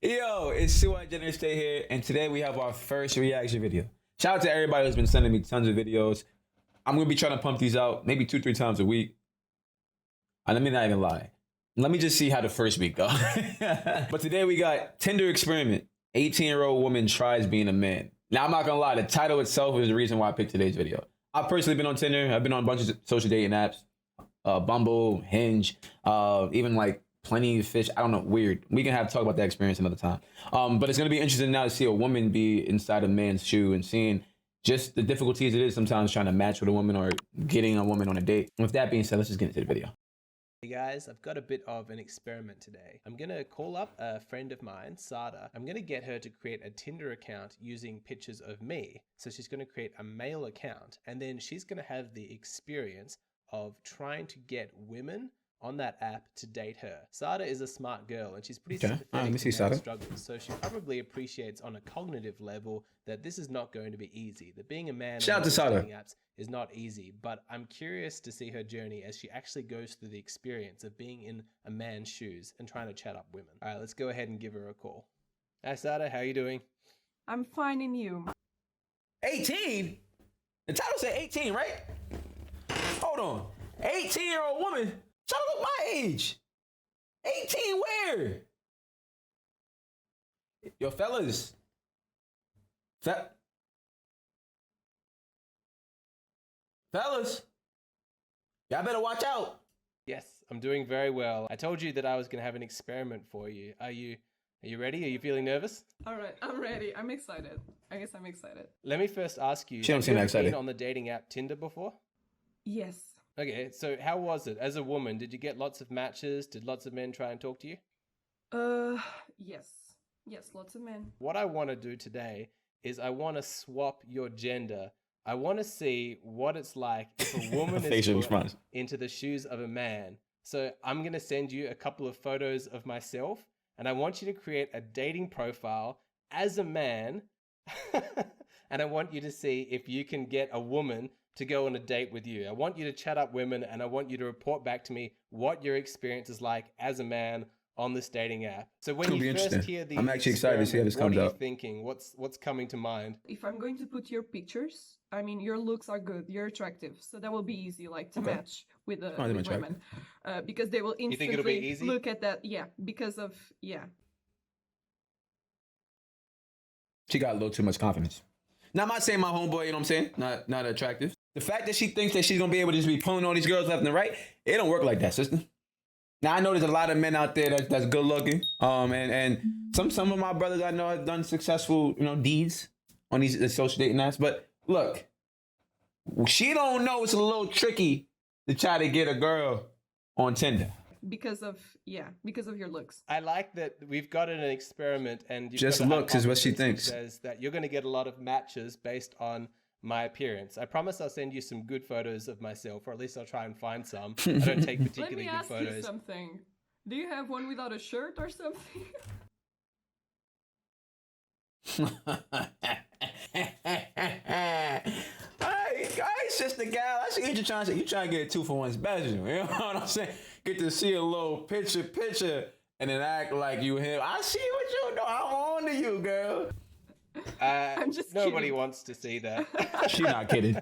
Yo, it's SlowDivinity Stay here, and today we have our first reaction video. Shout out to everybody who's been sending me tons of videos. I'm gonna be trying to pump these out maybe 2-3 times a week. And let me not even lie. Let me just see how the first week goes. But today we got Tinder experiment. 18-year-old woman tries being a man. Now I'm not gonna lie, the title itself is the reason why I picked today's video. I've personally been on Tinder. I've been on a bunch of social dating apps, Bumble, Hinge, even like Plenty of Fish. I don't know, weird. We can talk about that experience another time. But it's gonna be interesting now to see a woman be inside a man's shoe and seeing just the difficulties it is sometimes trying to match with a woman or getting a woman on a date. With that being said, let's just get into the video. Hey guys, I've got a bit of an experiment today. I'm gonna call up a friend of mine, Sada. I'm gonna get her to create a Tinder account using pictures of me. So she's gonna create a male account, and then she's gonna have the experience of trying to get women on that app to date her. Sada is a smart girl and she's pretty sympathetic to men's struggles, so she probably appreciates on a cognitive level that this is not going to be easy. That being a man on dating apps is not easy, but I'm curious to see her journey as she actually goes through the experience of being in a man's shoes and trying to chat up women. All right, let's go ahead and give her a call. Hi Sada, how are you doing? I'm finding you. 18? The title said 18, right? Hold on. 18-year-old woman? Trying to look my age. 18 where? Yo, fellas. Fellas. Y'all better watch out. Yes, I'm doing very well. I told you that I was going to have an experiment for you. Are you ready? Are you feeling nervous? All right, I'm ready. I'm excited. I guess I'm excited. Let me first ask you, She don't seem that excited. Been on the dating app Tinder before? Yes. Okay, so how was it? As a woman, did you get lots of matches? Did lots of men try and talk to you? Yes. Yes, lots of men. What I want to do today is I want to swap your gender. I want to see what it's like if a woman is put into the shoes of a man. So I'm going to send you a couple of photos of myself, and I want you to create a dating profile as a man, and I want you to see if you can get a woman to go on a date with you. I want you to chat up women, and I want you to report back to me what your experience is like as a man on this dating app. So when you first hear these, I'm actually excited to see how this comes out. What are you thinking? What's coming to mind? If I'm going to put your pictures, I mean, your looks are good, you're attractive, so that will be easy, like to match with the women, because they will instantly you think it'll be easy? Look at that. Yeah, because of She got a little too much confidence. Now, I'm not saying my homeboy, you know what I'm saying? Not attractive. The fact that she thinks that she's gonna be able to just be pulling all these girls left and right, it don't work like that, sister. Now I know there's a lot of men out there that's good looking, and some of my brothers I know have done successful, deeds on these social dating apps. But look, she don't know it's a little tricky to try to get a girl on Tinder. because of your looks. I like that we've got an experiment, and just looks is what she thinks. Says that you're going to get a lot of matches based on my appearance. I promise I'll send you some good photos of myself, or at least I'll try and find some. I don't take particularly good photos. Let me ask you something. Do you have one without a shirt or something? Hey, sister gal, I see you trying to get a 2-for-1 special. You know what I'm saying? Get to see a little picture, and then act like you him. I see what you do. I'm on to you, girl. I'm just nobody kidding. wants to see that. She's not kidding.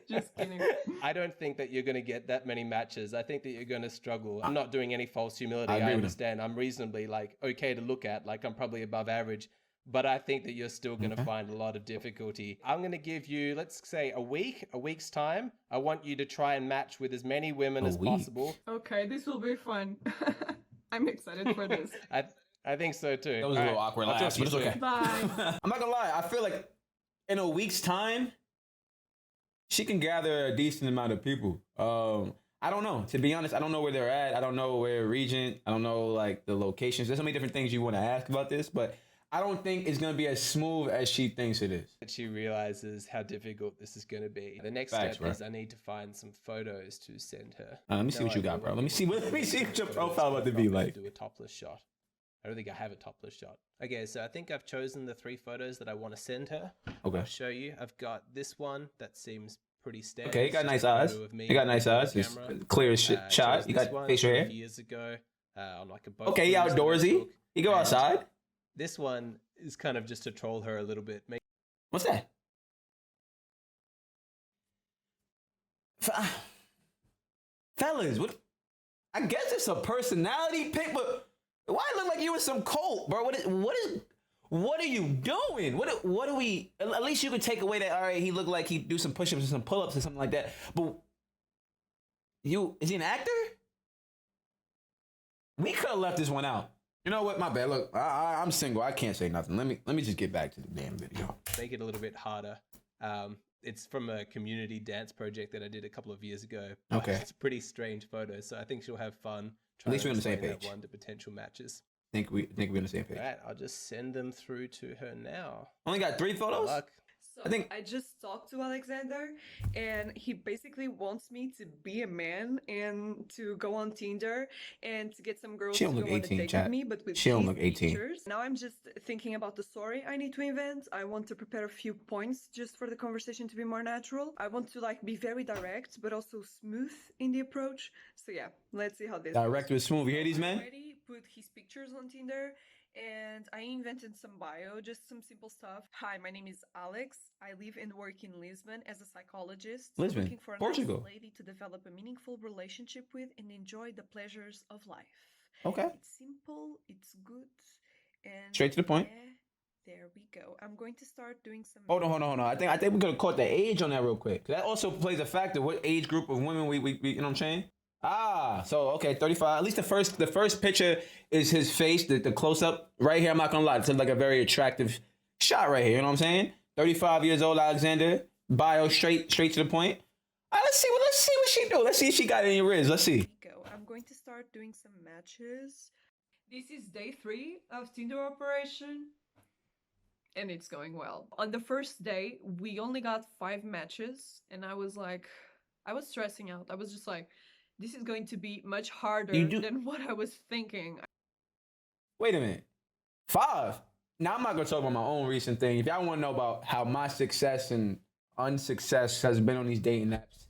Just kidding. I don't think that you're going to get that many matches. I think that you're going to struggle. I'm not doing any false humility. I understand. I'm reasonably okay to look at. I'm probably above average. But I think that you're still going to find a lot of difficulty. I'm going to give you, let's say, a week's time. I want you to try and match with as many women as possible. Okay, this will be fun. I'm excited for this. I think so too. That was a little awkward last, but it's okay. Bye. I'm not gonna lie. I feel like in a week's time, she can gather a decent amount of people. I don't know. To be honest, I don't know where they're at. I don't know where region. I don't know the locations. There's so many different things you want to ask about this, but I don't think it's gonna be as smooth as she thinks it is. She realizes how difficult this is gonna be. The next step is I need to find some photos to send her. Let me see what you got, bro. Let me see what your profile about to be like. Do a topless shot. I don't think I have a topless shot. Okay, so I think I've chosen the 3 photos that I want to send her. Okay. I'll show you. I've got this one that seems pretty standard. Okay, you got nice eyes. You got nice eyes. It's clear as shot. You got facial hair. Years ago, on a boat. Okay, you outdoorsy. You go outside. This one is kind of just to troll her a little bit. What's that? Fellas, what? I guess it's a personality pick, but why it look like you in some cult, bro? What are you doing? What are we? At least you could take away that. All right, he looked like he do some push-ups or some pull-ups or something like that. But is he an actor? We could have left this one out. You know what? My bad. Look, I'm single. I can't say nothing. Let me just get back to the damn video. Make it a little bit harder. It's from a community dance project that I did a couple of years ago. Okay. It's a pretty strange photo, so I think she'll have fun. At least we're on the same explain that page. one to potential matches. Think we're on the same page. All right, I'll just send them through to her now. Only got 3 Good photos. luck. So I just talked to Alexander, and he basically wants me to be a man and to go on Tinder and to get some girls She to don't go look on a 18, date chat. with me, but with She don't his look 18. pictures. Now I'm just thinking about the story I need to invent. I want to prepare a few points just for the conversation to be more natural. I want to like be very direct, but also smooth in the approach. So yeah, let's see how this Direct goes. with smooth. You hear these, I man? already put his pictures on Tinder. And I invented some bio, just some simple stuff. Hi, my name is Alex. I live and work in Lisbon as a psychologist. Lisbon, Looking for a Portugal. nice lady to develop a meaningful relationship with and enjoy the pleasures of life. Okay. It's simple, it's good, and Straight to the point. yeah, there we go. I'm going to start doing some. Hold on. I think we're gonna caught the age on that real quick. That also plays a factor. What age group of women we you know what I'm saying? So okay, 35. At least the first picture is his face, the close up right here. I'm not gonna lie, it's like a very attractive shot right here. You know what I'm saying? 35 years old, Alexander. Bio straight to the point. All right, let's see what she do. Let's see if she got any riz. Let's see. Go. I'm going to start doing some matches. This is day 3 of Tinder operation. And it's going well. On the first day, we only got 5 matches. And I was stressing out. I was just like, this is going to be much harder than what I was thinking. Wait a minute. 5? Now, I'm not going to talk about my own recent thing. If y'all want to know about how my success and unsuccess has been on these dating apps,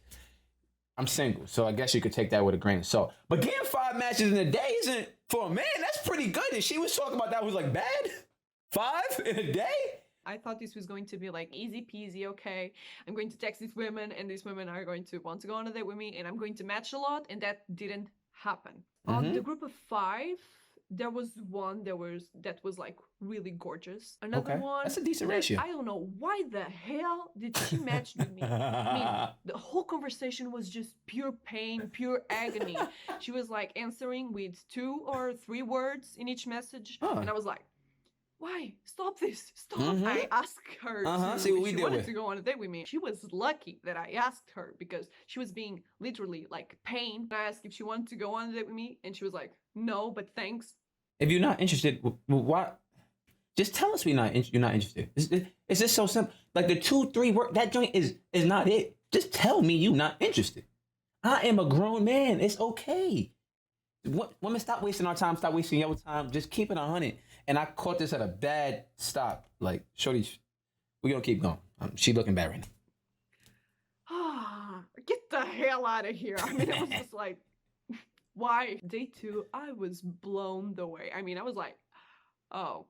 I'm single. So I guess you could take that with a grain of salt. But getting 5 matches in a day isn't, for a man, that's pretty good. And she was talking about that was like bad? 5 in a day? I thought this was going to be like easy peasy, okay, I'm going to text these women and these women are going to want to go on a date with me and I'm going to match a lot, and that didn't happen. On the group of 5, there was one that was like really gorgeous. Another one. That's a decent ratio. I don't know why the hell did she match with me. I mean, the whole conversation was just pure pain, pure agony. She was like answering with 2 or 3 words in each message, and I was like, why? Stop this. Stop. I asked her See what we she deal wanted with. to go on a date with me. She was lucky that I asked her because she was being literally like pain. I asked if she wanted to go on a date with me and she was like, no, but thanks. If you're not interested, why? Just tell us you're not interested. It's just so simple. Like the 2, 3 work, that joint is not it. Just tell me you're not interested. I am a grown man. It's okay. Women, stop wasting our time. Stop wasting your time. Just keep it 100. And I caught this at a bad stop. Like, shorty, we're gonna keep going. She looking bad right now. Get the hell out of here. I mean, it was just like, why? Day 2, I was blown away. I mean, I was like, oh,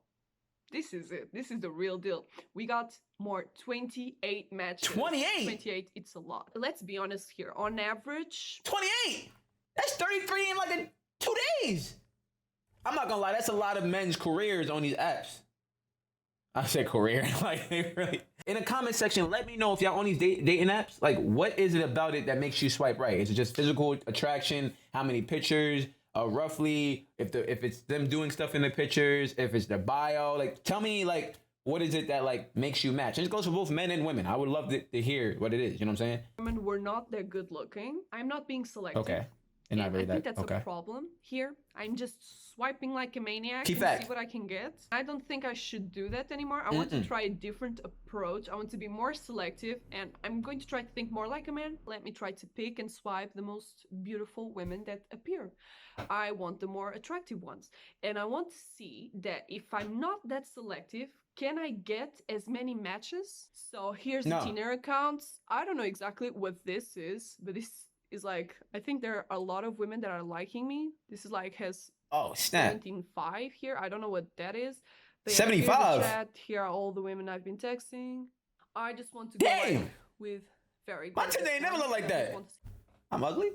this is it. This is the real deal. We got more 28 matches. 28? 28, it's a lot. Let's be honest here. On average... 28? That's 33 in like 2 days. I'm not gonna lie, that's a lot of men's careers on these apps. I said career, like really. In the comment section, let me know if y'all on these dating apps, like what is it about it that makes you swipe right? Is it just physical attraction? How many pictures? Roughly, if it's them doing stuff in the pictures, if it's their bio, like tell me like what is it that like makes you match? And it goes for both men and women. I would love to hear what it is. You know what I'm saying? Women were not that good looking. I'm not being selective. Okay. And I think that's a problem here. I'm just swiping like a maniac and see what I can get. I don't think I should do that anymore. I want to try a different approach. I want to be more selective, and I'm going to try to think more like a man. Let me try to pick and swipe the most beautiful women that appear. I want the more attractive ones. And I want to see that if I'm not that selective, can I get as many matches? So here's the Tinder accounts. I don't know exactly what this is, but this is like, I think there are a lot of women that are liking me. This is like has 17.5 here. I don't know what that is, But yeah, 75? here's the chat. Here are all the women I've been texting. I just want to go Damn. like, with very My gorgeous Tinder ain't never ones. looked like I just that. want to see- I'm ugly?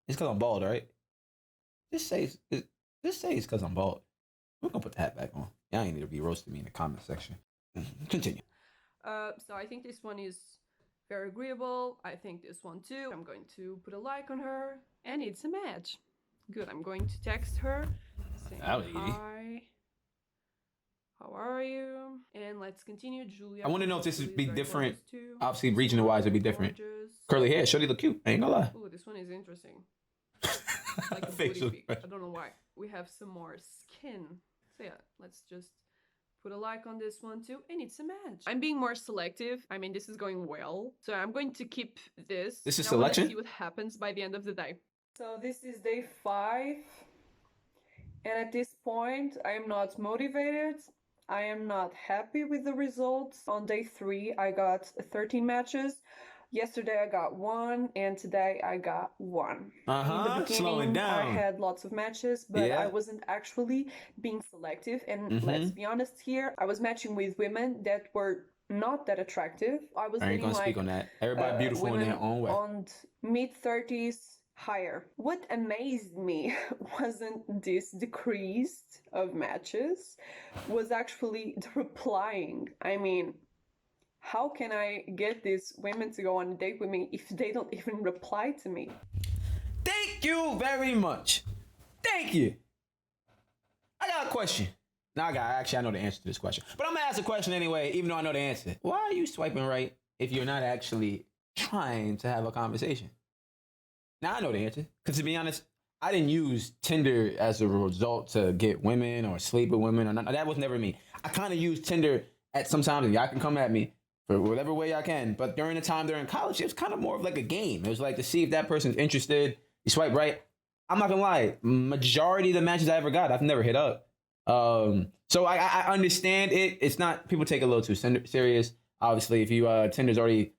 It's because I'm bald, right? Just say it's because I'm bald. We're going to put the hat back on. Y'all ain't need to be roasting me in the comment section. Continue. So I think this one is very agreeable. I think this one too. I'm going to put a like on her, and it's a match. Good. I'm going to text her saying Howdy. hi. How are you? And let's continue, Julia. I want to know if this would be Julie's very different. gorgeous too. Obviously, regional-wise, it'd be different. Gorgeous. Curly hair, shorty look cute. I ain't gonna lie. Ooh, this one is interesting. Like a Facial booty pic. I don't know why. We have some more skin. So yeah, let's just put a like on this one too, and it's a match. I'm being more selective. I mean, this is going well, so I'm going to keep this. This is and I wanna selection? see what happens by the end of the day. So this is day 5, and at this point, I am not motivated. I am not happy with the results. On day 3, I got 13 matches. Yesterday I got 1, and today I got 1. In the slowing beginning, down. I had lots of matches, but Yeah. I wasn't actually being selective. And let's be honest here, I was matching with women that were not that attractive. I was I ain't dating gonna speak like on that. Everybody beautiful in women their own way. on mid-30s higher. What amazed me wasn't this decrease of matches, was actually the replying. I mean, how can I get these women to go on a date with me if they don't even reply to me? Thank you very much. Thank you. I got a question. Now, I know the answer to this question, but I'm gonna ask a question anyway, even though I know the answer. Why are you swiping right if you're not actually trying to have a conversation? Now I know the answer, because to be honest, I didn't use Tinder as a result to get women or sleep with women, or not. That was never me. I kind of used Tinder at some times, and y'all can come at me for whatever way I can. But during the time during college, it was kind of more of like a game. It was like to see if that person's interested. You swipe right. I'm not gonna lie. Majority of the matches I ever got, I've never hit up. So I understand it. It's not, people take it a little too serious. Obviously, if you Tinder's already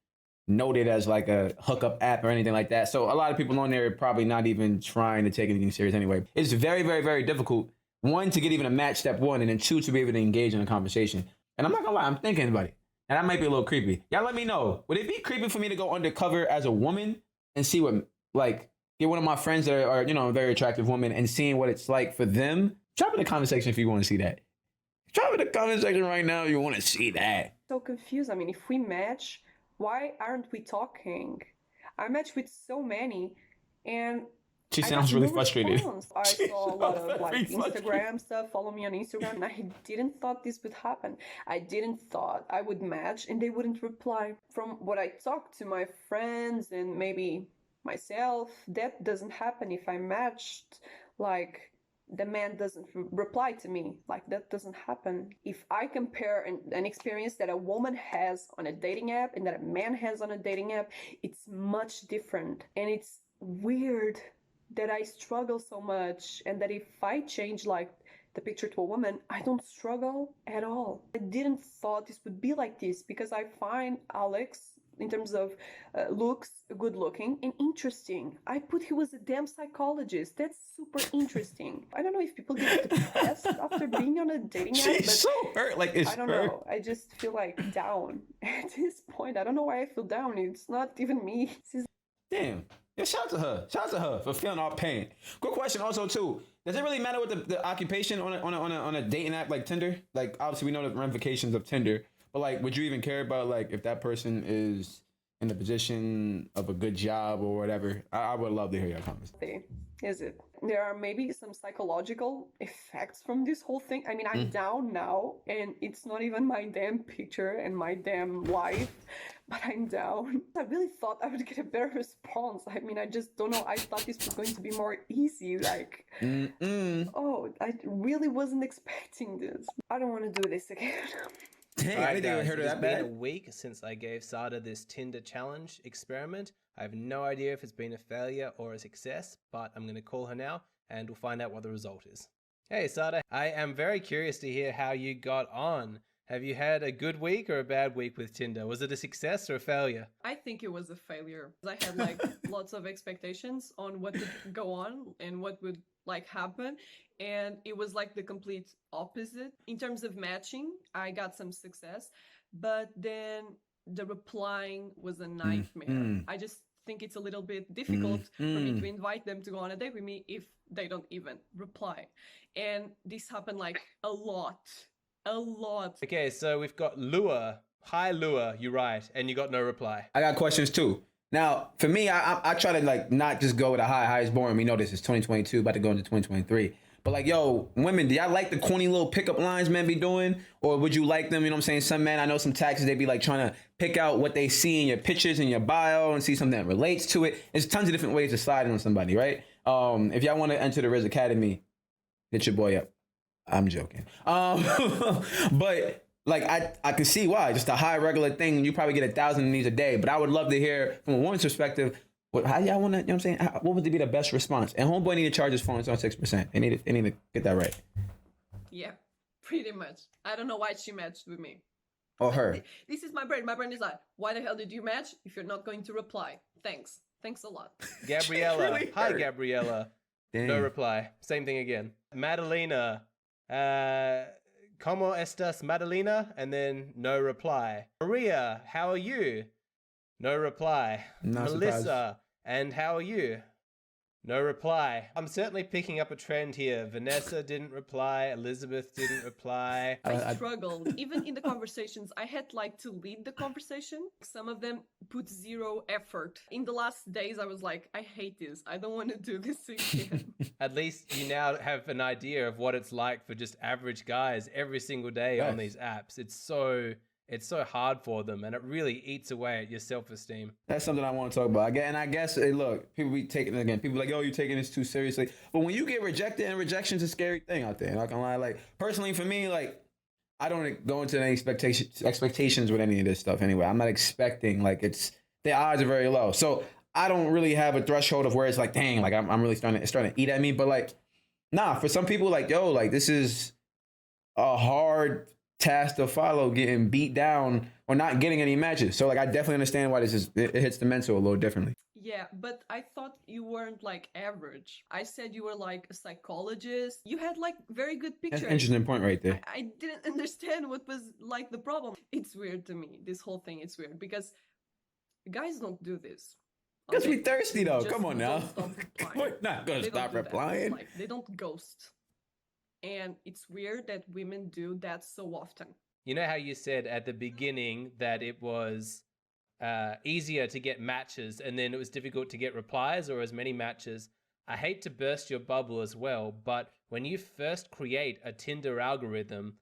noted as like a hookup app or anything like that. So a lot of people on there are probably not even trying to take anything serious anyway. It's very, very, very difficult. 1, to get even a match, step 1, and then 2, to be able to engage in a conversation. And I'm not gonna lie, I'm thinking about it. And that might be a little creepy. Y'all let me know. Would it be creepy for me to go undercover as a woman and see what, like, get one of my friends that are you know, a very attractive woman and seeing what it's like for them? Drop in the comment section if you want to see that. Drop in the comment section right now if you want to see that. So confused. I mean, if we match, why aren't we talking? I match with so many, and She I sounds got really no frustrated. response. I saw a lot sounds of like very frustrated. Instagram stuff. Follow me on Instagram, and I didn't thought this would happen. I didn't thought I would match and they wouldn't reply. From what I talked to my friends and maybe myself, that doesn't happen if I matched. Like, the man doesn't reply to me. Like, that doesn't happen. If I compare an experience that a woman has on a dating app and that a man has on a dating app, it's much different. And it's weird that I struggle so much, and that if I change like the picture to a woman, I don't struggle at all. I didn't thought this would be like this, because I find Alex, in terms of looks, good looking and interesting. I put he was a damn psychologist. That's super interesting. I don't know if people get depressed after being on a dating app, She's but so hurt. Like, it's I don't hurt. know. I just feel like down at this point. I don't know why I feel down. It's not even me. Damn. Yeah, shout out to her. Shout out to her for feeling our pain. Good question also too. Does it really matter what the occupation on a dating app like Tinder? Like, obviously we know the ramifications of Tinder, but like, would you even care about like if that person is in the position of a good job or whatever? I would love to hear your comments. Is it? There are maybe some psychological effects from this whole thing. I mean, I'm down now, and it's not even my damn picture and my damn life, but I'm down. I really thought I would get a better response. I mean, I just don't know. I thought this was going to be more easy. Like, oh, I really wasn't expecting this. I don't want to do this again. Dang, All I right, didn't even guys, hear it has that been a bad. week since I gave Sada this Tinder challenge experiment. I have no idea if it's been a failure or a success, but I'm going to call her now and we'll find out what the result is. Hey, Sada, I am very curious to hear how you got on. Have you had a good week or a bad week with Tinder? Was it a success or a failure? I think it was a failure. I had like lots of expectations on what would go on and what would like happen, and it was like the complete opposite. In terms of matching, I got some success, but then the replying was a nightmare. I just think it's a little bit difficult for me to invite them to go on a date with me if they don't even reply. And this happened like a lot. Okay, so we've got Lua. Hi, Lua, you write, and you got no reply. I got questions too. Now, for me, I try to like not just go with a hi is boring. We know this is 2022, about to go into 2023. But like, yo, women, do y'all like the corny little pickup lines men be doing? Or would you like them, you know what I'm saying? Some men, I know some taxes, they be like trying to pick out what they see in your pictures and your bio and see something that relates to it. There's tons of different ways to slide in on somebody, right? If y'all want to enter the Riz Academy, hit your boy up. I'm joking. But like I can see why. Just a high regular thing, you probably get 1,000 of these a day. But I would love to hear from a woman's perspective, how y'all want to, you know what I'm saying? What would be the best response? And homeboy need to charge his phone, it's on 6%. They need to get that right. Yeah, pretty much. I don't know why she matched with me. Or her. This is my brain. My brain is like, why the hell did you match if you're not going to reply? Thanks a lot. Gabriella. Really Hi, hurt. Gabriella. Dang. No reply. Same thing again. Madalena. ¿Cómo estás, Madalena? And then no reply. Maria, how are you? No reply. Not Melissa, surprised. and how are you? No reply. I'm certainly picking up a trend here. Vanessa didn't reply. Elizabeth didn't reply. I struggled. Even in the conversations, I had like to lead the conversation. Some of them put zero effort. In the last days, I was like, I hate this. I don't want to do this again. At least you now have an idea of what it's like for just average guys every single day on these apps. It's so hard for them, and it really eats away at your self-esteem. That's something I want to talk about. And I guess, hey, look, people be taking it again. People be like, oh, you're taking this too seriously. But when you get rejected, and rejection's a scary thing out there. I'm not gonna lie. Like, personally, for me, like, I don't go into any expectations with any of this stuff anyway. I'm not expecting, like, the odds are very low. So I don't really have a threshold of where it's like, dang, like, I'm really starting to eat at me. But, like, nah, for some people, like, yo, like, this is a hard task to follow, getting beat down or not getting any matches. So like I definitely understand why it hits the mental a little differently. Yeah, but I thought you weren't like average. I said you were like a psychologist. You had like very good pictures. That's an interesting point right there. I didn't understand what was like the problem. It's weird to me. This whole thing is weird because guys don't do this. Because we thirsty though. Come on now. We're not gonna stop replying. Like, they don't ghost. And it's weird that women do that so often. You know how you said at the beginning that it was easier to get matches and then it was difficult to get replies or as many matches? I hate to burst your bubble as well, but when you first create a Tinder algorithm,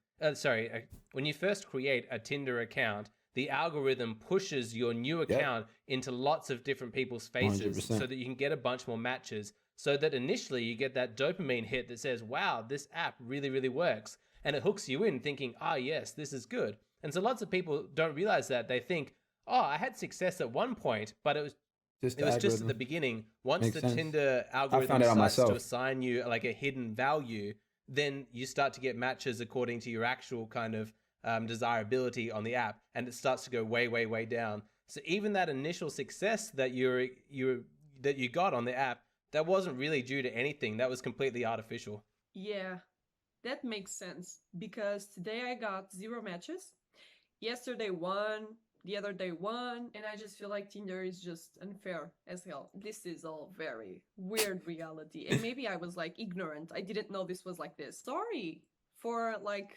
when you first create a Tinder account, the algorithm pushes your new account into lots of different people's faces 100%. So that you can get a bunch more matches. So that initially you get that dopamine hit that says, wow, this app really, really works. And it hooks you in thinking, yes, this is good. And so lots of people don't realize that. They think, I had success at one point, but it was just at the beginning. Once the Tinder algorithm starts to assign you like a hidden value, then you start to get matches according to your actual kind of desirability on the app. And it starts to go way, way, way down. So even that initial success that you got on the app, that wasn't really due to anything. That was completely artificial. Yeah, that makes sense. Because today I got 0 matches. Yesterday 1, the other day 1. And I just feel like Tinder is just unfair as hell. This is all very weird reality. And maybe I was like ignorant. I didn't know this was like this. Sorry for like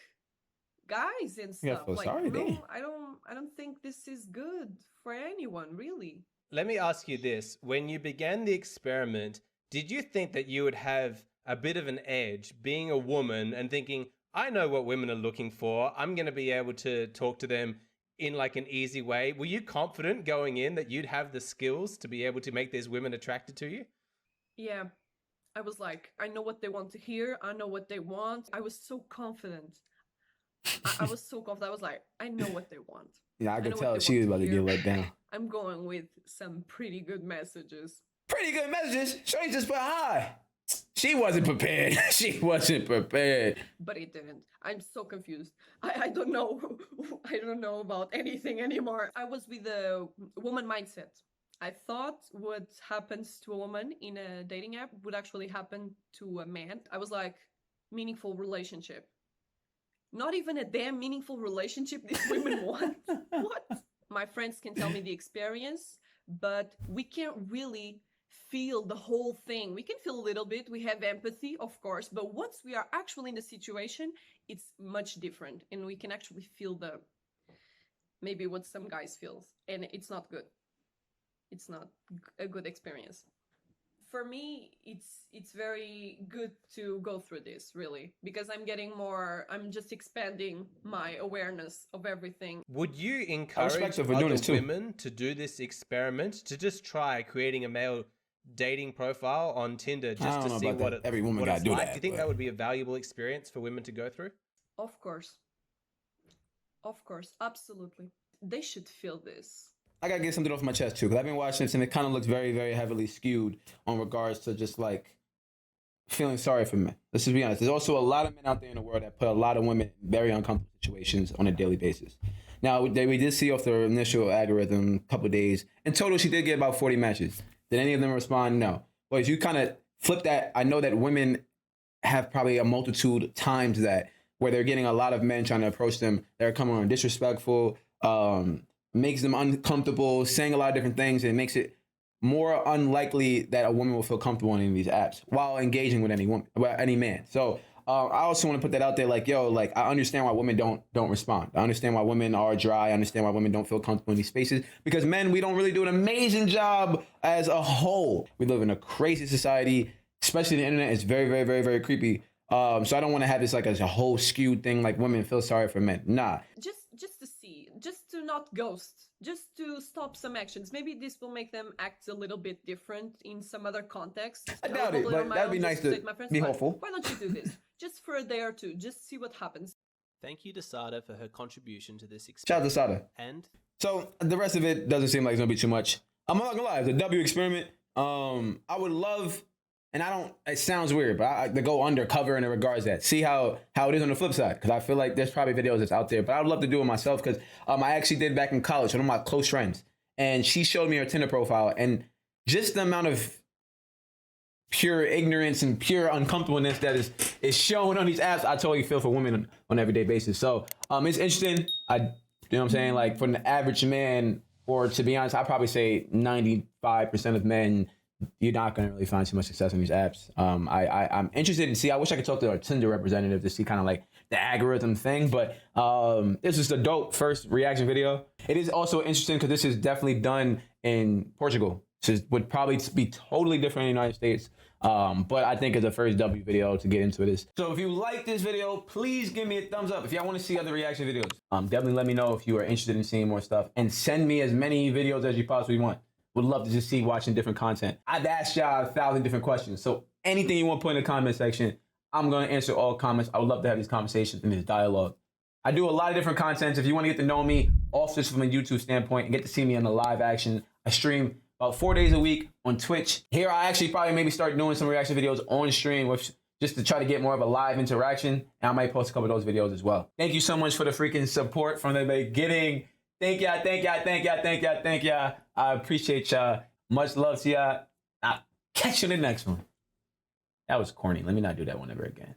guys and stuff. Yeah, like, sorry, no, I don't think this is good for anyone, really. Let me ask you this. When you began the experiment, did you think that you would have a bit of an edge being a woman and thinking, I know what women are looking for. I'm going to be able to talk to them in like an easy way. Were you confident going in that you'd have the skills to be able to make these women attracted to you? Yeah. I was like, I know what they want to hear. I know what they want. I was so confident. I was so confident. I was like, I know what they want. Yeah, I could tell she was about to get let down. I'm going with some pretty good messages. Pretty good messages? Shorty just put hi. She wasn't prepared. She wasn't prepared. But it didn't. I'm so confused. I don't know. I don't know about anything anymore. I was with a woman mindset. I thought what happens to a woman in a dating app would actually happen to a man. I was like, meaningful relationship. Not even a damn meaningful relationship these women want. What? My friends can tell me the experience, but we can't really feel the whole thing. We can feel a little bit. We have empathy, of course, but once we are actually in the situation, it's much different, and we can actually feel the maybe what some guys feel, and it's not good. It's not a good experience. For me, it's very good to go through this, really, because I'm just expanding my awareness of everything. Would you encourage other women to do this experiment, to just try creating a male dating profile on Tinder just to see what every woman got to do that? Do you think that would be a valuable experience for women to go through? Of course, absolutely. They should feel this. I gotta get something off my chest too, because I've been watching this and it kind of looks very, very heavily skewed on regards to just like feeling sorry for men. Let's just be honest. There's also a lot of men out there in the world that put a lot of women in very uncomfortable situations on a daily basis. Now, we did see off the initial algorithm a couple of days. In total, she did get about 40 matches. Did any of them respond? No. But if you kind of flip that, I know that women have probably a multitude times that where they're getting a lot of men trying to approach them. They're coming on disrespectful, makes them uncomfortable, saying a lot of different things, and it makes it more unlikely that a woman will feel comfortable in any of these apps while engaging with any woman, well, any man. So I also want to put that out there, like, yo, like, I understand why women don't respond. I understand why women are dry. I understand why women don't feel comfortable in these spaces, because men, we don't really do an amazing job as a whole. We live in a crazy society, especially the internet is very, very, very, very creepy. So I don't want to have this like as a whole skewed thing, like women feel sorry for men. Nah. Just to see, just to not ghost, just to stop some actions. Maybe this will make them act a little bit different in some other context. I doubt it, but that'd be nice to be hopeful. Why don't you do this? Just for a day or two, just see what happens. Thank you to Sada for her contribution to this experiment. Shout out to Sada. And so the rest of it doesn't seem like it's gonna be too much. I'm not gonna lie, it's a W experiment. I would love, and it sounds weird, but I to go undercover in regards to that. See how it is on the flip side. Because I feel like there's probably videos that's out there, but I would love to do it myself because I actually did back in college, one of my close friends. And she showed me her Tinder profile. And just the amount of pure ignorance and pure uncomfortableness that is shown on these apps, I totally feel for women on an everyday basis. So it's interesting. You know what I'm saying? Like for the average man, or to be honest, I'd probably say 95% of men, you're not going to really find too much success on these apps. I'm interested to see. I wish I could talk to a Tinder representative to see kind of like the algorithm thing. But this is a dope first reaction video. It is also interesting because this is definitely done in Portugal. So it would probably be totally different in the United States. But I think it's the first W video to get into this. So if you like this video, please give me a thumbs up. If y'all want to see other reaction videos, definitely let me know if you are interested in seeing more stuff. And send me as many videos as you possibly want. Would love to just see watching different content. I've asked y'all 1,000 different questions. So anything you want to put in the comment section, I'm going to answer all comments. I would love to have these conversations and this dialogue. I do a lot of different content. If you want to get to know me off just from a YouTube standpoint and get to see me in the live action, I stream about 4 days a week on Twitch. Here, I actually probably maybe start doing some reaction videos on stream with just to try to get more of a live interaction. And I might post a couple of those videos as well. Thank you so much for the freaking support from the beginning. Thank y'all, thank y'all, thank y'all, thank y'all, thank y'all. I appreciate y'all. Much love to y'all. I'll catch you in the next one. That was corny. Let me not do that one ever again.